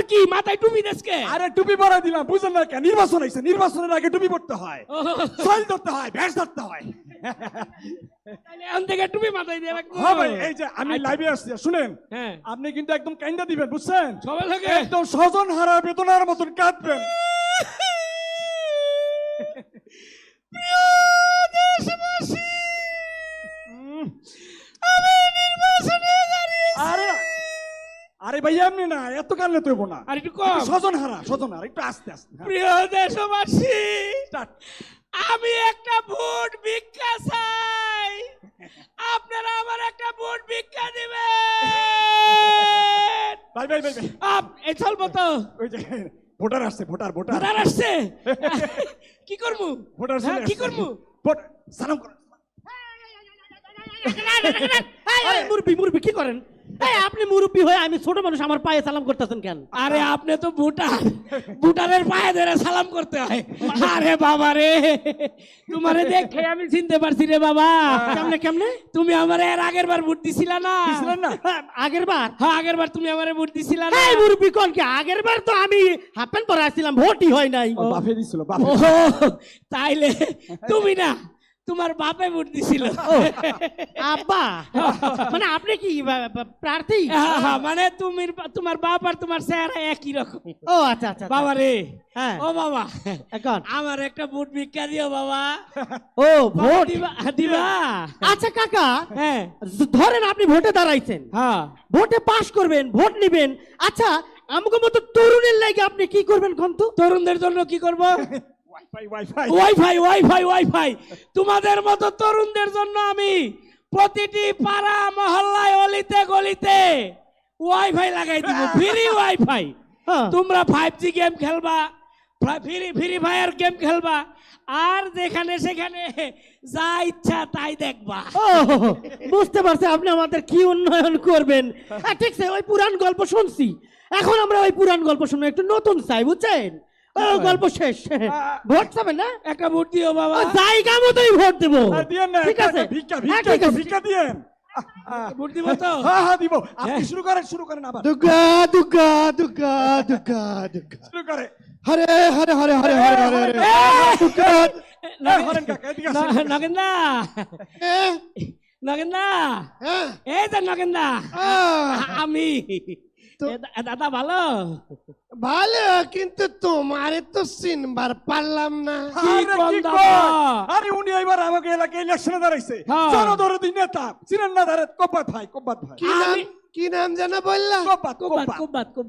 আবার কি মাথায় টুপি দেশকে? আরে টুপি পরাই দিলাম, বুঝলেন না কেন? নির্বাচন হয়েছে, নির্বাচনের আগে টুপি পড়তে হয়, সয়েল ধরতে হয়, ভ্যাস ধরতে হয়। এখন থেকে টুপি মাথায় দিয়ে রাখবো। হ্যাঁ ভাই, এই যে আমি লাইভে আসছি, শুনেন, হ্যাঁ। আপনি কিন্তু একদম কাইন্দা দিবেন, বুঝছেন? সবাই লাগে একদম স্বজন হারা বেদনার মতন কাঁদবেন। প্রিয় দেশবাসী, আমি নির্বাচনে দাঁড়িয়েছি। আরে আরে ভাই, এমনি না, এত কান্না তো হইবো না, আর একটু কম। স্বজন হারা, একটু আস্তে আস্তে। প্রিয় দেশবাসী, Start. আমি একটা ভোট ভিক্ষা চাই, আপনারা আমার একটা ভোট ভিক্ষা দিবেন। ভাই ভাই ভাই ভাই, এই চলবো তো? ওই যে ভোটার আসছে, ভোটার ভোটার আসছে, কি করবো? ভোটার হ্যাঁ, কি করবো? সালাম করো। মুরব্বী মুরব্বী কি করেন? আপনি মুরব্বী হয়ে আমি ছোট মানুষ, আমার পায়ে সালাম করতেছেন কেন? আরে আপনি তো ভুটান, ভুটানের পায়ে ধরে সালাম করতে হয়। আরে বাবা রে, তোমারে দেখে আমি চিনতে পারছি রে বাবা। কেমনে কেমনে? তুমি আমারে এর আগের বার ভোট দিছিলা না? দিছিলেন না? আগের বার? হ্যাঁ, আগের বার তুমি আমারে ভোট দিছিলা না? এই মুরব্বী কোন কি? আগের বার তো আমি হাফ প্যান্ট পরে আসছিলাম, ভোটই হয় নাই। ও বাফে দিছিল, ও বাফে। তাইলে তুমি না, তোমার বাপে ভোট দিছিল। আব্বা মানে আপনি কি প্রার্থী? হ্যাঁ, মানে তুমি, তোমার বাপ আর তোমার চেহারা একই রকম। ও আচ্ছা আচ্ছা বাবা রে, হ্যাঁ ও বাবা, এখন আমার একটা ভোট ভিক্ষা দিও বাবা। ও ভোট দিবা? দিবা? আচ্ছা কাকা, হ্যাঁ ধরেন আপনি ভোটে দাঁড়াইছেন, হ্যাঁ। ভোটে পাস করবেন, ভোট নিবেন। আচ্ছা আমাকে মতো তরুণের লাগে আপনি কি করবেন কোন তো? তরুণদের জন্য কি করব? Wifi, wifi. Wifi, wifi, wifi. তোমাদের মতো তরুণদের জন্য আমি প্রতিটি পাড়া মহল্লায় অলিতে গলিতে ওয়াইফাই লাগাই দিব, ফ্রি ওয়াইফাই। হ্যাঁ। তোমরা 5G গেম খেলবা, ফ্রি ফায়ার গেম খেলবা, আর যেখানে সেখানে যা ইচ্ছা তাই দেখবা। ও বুঝতে পারছি আপনি আমাদের কি উন্নয়ন করবেন। ঠিক আছে, ওই পুরান গল্প শুনছি, এখন আমরা ওই পুরান গল্প শুনে একটু নতুন চাই, বুঝছেন? ও গল্প শেষ, ভোট চাবেন না? একটা ভোট দিও বাবা। ও, জায়গা মতোই ভোট দেবো। আর দিয়েন না, ঠিক আছে, ভিক্ষা, হ্যাঁ, ভিক্ষা, ঠিক আছে। ভিক্ষা দিয়েন। ভোট দিব তো? হ্যাঁ হ্যাঁ দিব, আপনি শুরু করেন আবার। দুর্গা দুর্গা দুর্গা দুর্গা দুর্গা শুরু করে। হরে হরে হরে হরে হরে হরে হরে দুর্গা হরেন কাকা, এদিকে আসেন। নগেন্দা, নগেন্দা, হ্যাঁ এই যে নগেন্দা, আমি। দাদা ভালো? ভালো, কিন্তু তোমারে তো চিনবার পারলাম না। আরে কোন কি দাদা? কয়? আরে উনি এবার আমাকে এলাকায় ইলেকশনে দাঁড়াইছে, হ্যাঁ। জনদরদি নেতা, চিনেন না? কব্বাত ভাই, কব্বাত ভাই। কি নাম, কি নাম যেন বললা? কব্বাত, কুবাত, কব্বাত। কুবাত, কুবাত।